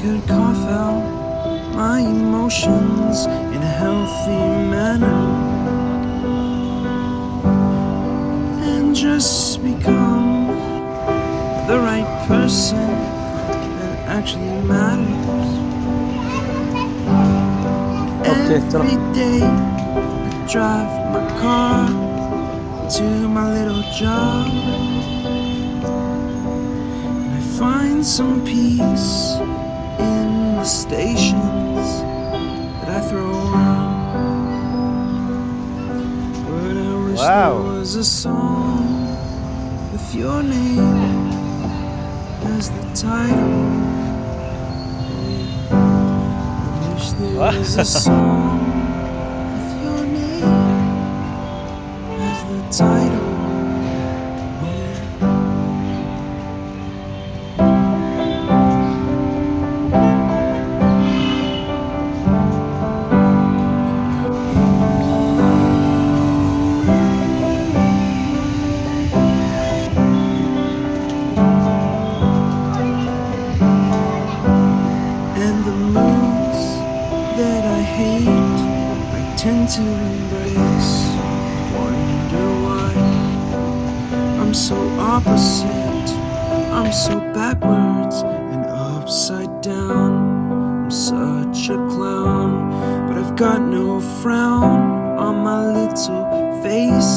could cough out my emotions in a healthy manner and just become the right person that actually matters. Every day I drive my car to my little job, and I find some peace in the stations that I throw around. But I wish there was a song with your name as the title. I wish there was a song with your name as the title. And the moods that I hate, I tend to embrace. Wonder why I'm so opposite, I'm so backwards and upside down. I'm such a clown, but I've got no frown on my little face.